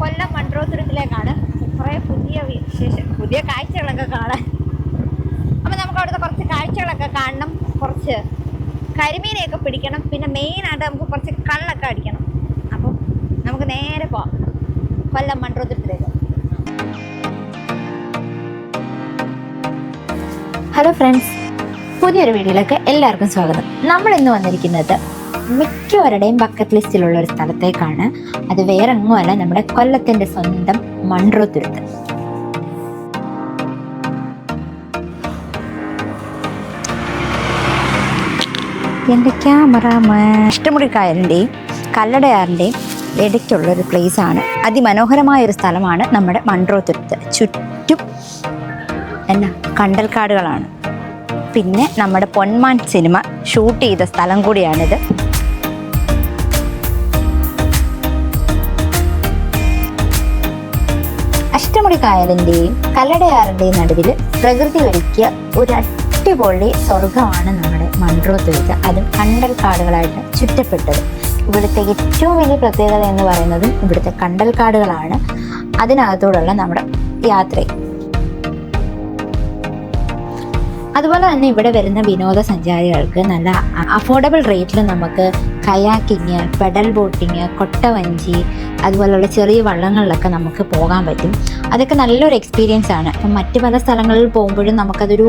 കൊല്ലം മൺട്രോത്തുരുത്തിലേക്കാണ്. കുറേ പുതിയ കാഴ്ചകളൊക്കെ കാണാൻ. അപ്പം നമുക്ക് അവിടുത്തെ കുറച്ച് കാഴ്ചകളൊക്കെ കാണണം, കുറച്ച് കരിമീനെയൊക്കെ പിടിക്കണം, പിന്നെ മെയിനായിട്ട് നമുക്ക് കുറച്ച് കള്ളൊക്കെ അടിക്കണം. അപ്പം നമുക്ക് നേരെ പോവാം കൊല്ലം മൺട്രോത്തുരുത്തിലേക്ക്. ഹലോ ഫ്രണ്ട്സ്, പുതിയൊരു വീഡിയോയിലേക്ക് എല്ലാവർക്കും സ്വാഗതം. നമ്മൾ ഇന്ന് വന്നിരിക്കുന്നത് മിക്കവരുടെയും ബക്കറ്റ് ലിസ്റ്റിലുള്ള ഒരു സ്ഥലത്തേക്കാണ്. അത് വേറെ എങ്ങുമല്ല, നമ്മുടെ കൊല്ലത്തിൻ്റെ സ്വന്തം മൺട്രോത്തുരുത്ത്. എൻ്റെ ക്യാമറ ഇഷ്ടമുടിക്കായലിൻ്റെയും കല്ലടയാറിൻ്റെയും ഇടയ്ക്കുള്ളൊരു പ്ലേസാണ്. അതിമനോഹരമായൊരു സ്ഥലമാണ് നമ്മുടെ മൺട്രോത്തുരുത്ത്. ചുറ്റും കണ്ടൽക്കാടുകളാണ്. പിന്നെ നമ്മുടെ പൊന്മാൻ സിനിമ ഷൂട്ട് ചെയ്ത സ്ഥലം കൂടിയാണിത്. അഷ്ടമുടി കായലിൻ്റെയും കല്ലടയാറിൻ്റെയും നടുവിൽ പ്രകൃതി ഒരുക്കിയ ഒരു അടിപൊളി സ്വർഗമാണ് നമ്മുടെ മൺട്രോത്തുരുത്ത്. അതും കണ്ടൽക്കാടുകളായിട്ട് ചുറ്റപ്പെട്ടത്. ഇവിടുത്തെ ഏറ്റവും വലിയ പ്രത്യേകത എന്ന് പറയുന്നത് ഇവിടുത്തെ കണ്ടൽക്കാടുകളാണ്. അതിനകത്തോടുള്ള നമ്മുടെ യാത്രയും. അതുപോലെ തന്നെ ഇവിടെ വരുന്ന വിനോദസഞ്ചാരികൾക്ക് നല്ല അഫോർഡബിൾ റേറ്റിൽ നമുക്ക് കയാക്കിങ്, പെഡൽ ബോട്ടിങ്, കൊട്ടവഞ്ചി, അതുപോലുള്ള ചെറിയ വള്ളങ്ങളിലൊക്കെ നമുക്ക് പോകാൻ പറ്റും. അതൊക്കെ നല്ലൊരു എക്സ്പീരിയൻസ് ആണ്. അപ്പം മറ്റ് പല സ്ഥലങ്ങളിൽ പോകുമ്പോഴും നമുക്കതൊരു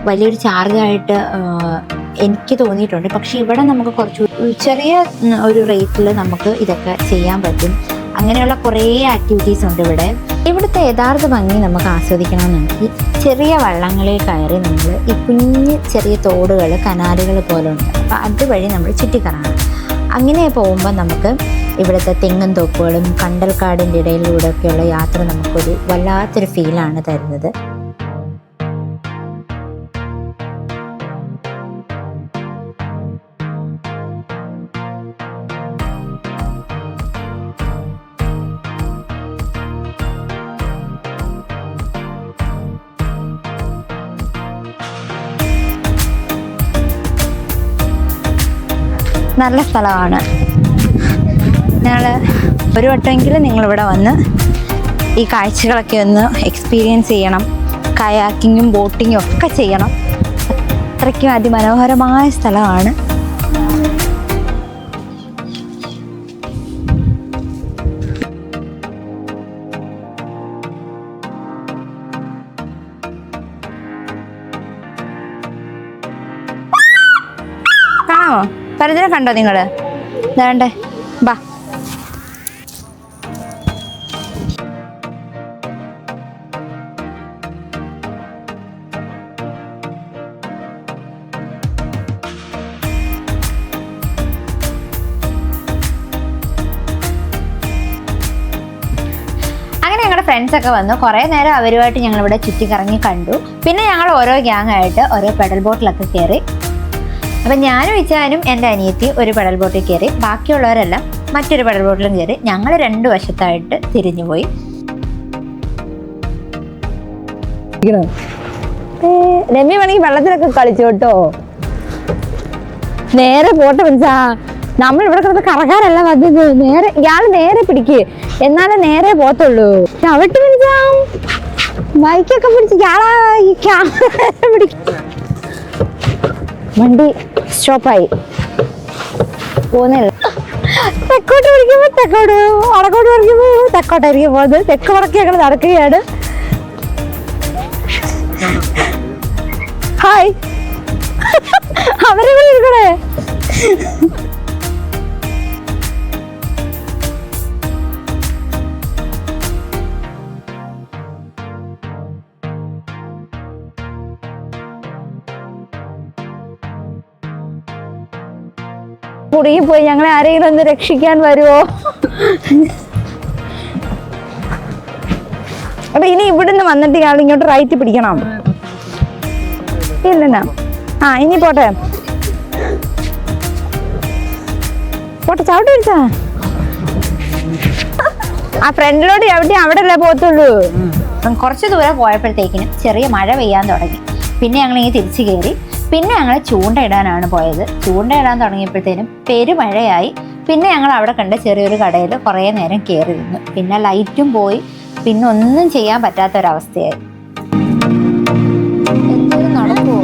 വലിയൊരു ചാർജായിട്ട് എനിക്ക് തോന്നിയിട്ടുണ്ട്. പക്ഷേ ഇവിടെ നമുക്ക് കുറച്ച് ചെറിയ ഒരു റേറ്റിൽ നമുക്ക് ഇതൊക്കെ ചെയ്യാൻ പറ്റും. അങ്ങനെയുള്ള കുറേ ആക്ടിവിറ്റീസ് ഉണ്ട് ഇവിടെ. ഇവിടുത്തെ യഥാർത്ഥ ഭംഗി നമുക്ക് ആസ്വദിക്കണമെന്നുണ്ടെങ്കിൽ ചെറിയ വള്ളങ്ങളിൽ കയറി നമ്മൾ ഈ കുഞ്ഞ് ചെറിയ തോടുകൾ, കനാലുകൾ പോലെ ഉണ്ട്. അപ്പോൾ അതുവഴി നമ്മൾ ചുറ്റിക്കറങ്ങണം. അങ്ങനെ പോകുമ്പോൾ നമുക്ക് ഇവിടുത്തെ തെങ്ങും തോപ്പുകളും കണ്ടൽക്കാടിൻ്റെ ഇടയിലൂടെയൊക്കെയുള്ള യാത്ര നമുക്കൊരു വല്ലാത്തൊരു ഫീലാണ് തരുന്നത്. നല്ല സ്ഥലമാണ്. ഞങ്ങൾ ഒരു വട്ടമെങ്കിലും നിങ്ങളിവിടെ വന്ന് ഈ കാഴ്ചകളൊക്കെ ഒന്ന് എക്സ്പീരിയൻസ് ചെയ്യണം. കയാക്കിങ്ങും ബോട്ടിങ്ങും ഒക്കെ ചെയ്യണം. അത്രയ്ക്കും അതിമനോഹരമായ സ്ഥലമാണ്. കാണാമോ? പരിചയം കണ്ടോ നിങ്ങൾ? വേണ്ടേ, ബാ. അങ്ങനെ ഞങ്ങളുടെ ഫ്രണ്ട്സൊക്കെ വന്നു. കുറേ നേരം അവരുമായിട്ട് ഞങ്ങളിവിടെ ചുറ്റിക്കറങ്ങി കണ്ടു. പിന്നെ ഞങ്ങൾ ഓരോ ഗ്യാങ്ങായിട്ട് ഓരോ പെഡൽ ബോട്ടിലൊക്കെ കയറി. അപ്പം ഞാനും ഇച്ചാനും എൻ്റെ അനിയത്തി ഒരു പെഡൽ ബോട്ടിൽ കയറി. ബാക്കിയുള്ളവരെല്ലാം മറ്റൊരു പെഡൽ ബോട്ടിലും കയറി. ഞങ്ങൾ രണ്ടു വശത്തായിട്ട് തിരിഞ്ഞുപോയി. രമ്യ വേണമെങ്കിൽ വെള്ളത്തിലൊക്കെ കളിച്ചു കേട്ടോ. നേരെ പോട്ടെ പിടിച്ചാ. നമ്മൾ ഇവിടെ കിടന്ന് കറക്കാനല്ല വന്നത്. നേരെ ഇയാൾ നേരെ പിടിക്ക്, എന്നാലേ നേരെ പോത്തുള്ളൂ. ചവിട്ട് പിടിച്ചാ ബൈക്കൊക്കെ പിടിച്ച് ഇയാളാ ഈ ക്യാമറ പിടിക്കും. വണ്ടി സ്റ്റോപ്പായി പോകുന്നില്ല. തെക്കോട്ട് പിടിക്കുമ്പോൾ തെക്കോട്ട്, വടക്കോട്ട് പിടിക്കുമ്പോൾ തെക്കോട്ടായിരിക്കും പോകുന്നത്. തെക്ക് വടക്ക് ഞങ്ങൾ നടക്കുകയാണ്. ഹായ്, അവരെ ഇരിക്കണേ. കുടുങ്ങി പോയി. ഞങ്ങളെ ആരെങ്കിലും ഒന്ന് രക്ഷിക്കാൻ വരുമോ? അപ്പൊ ഇനി ഇവിടുന്ന് വന്നിട്ട് ഇയാൾ ഇങ്ങോട്ട് റൈറ്റ് പിടിക്കണം. ഇല്ലെന്നാ? ആ, ഇനി പോട്ടെ പോട്ടെ. ചവിട്ട് പിടിച്ചാ ആ ഫ്രണ്ടിലോട്ട് ചവിട്ടി അവിടെ അല്ലേ പോത്തുള്ളൂ. കുറച്ച് ദൂരം പോയപ്പോഴത്തേക്കിനും ചെറിയ മഴ പെയ്യാൻ തുടങ്ങി. പിന്നെ ഞങ്ങളിങ്ങനെ തിരിച്ചു കയറി. പിന്നെ ഞങ്ങൾ ചൂണ്ടയിടാനാണ് പോയത്. ചൂണ്ടയിടാൻ തുടങ്ങിയപ്പോഴത്തേനും പെരുമഴയായി. പിന്നെ ഞങ്ങൾ അവിടെ കണ്ട ചെറിയൊരു കടയിൽ കുറേ നേരം കയറി നിന്നു. പിന്നെ ലൈറ്റും പോയി, പിന്നെ ഒന്നും ചെയ്യാൻ പറ്റാത്തൊരവസ്ഥയായി. എന്തൊരു നടക്കുമോ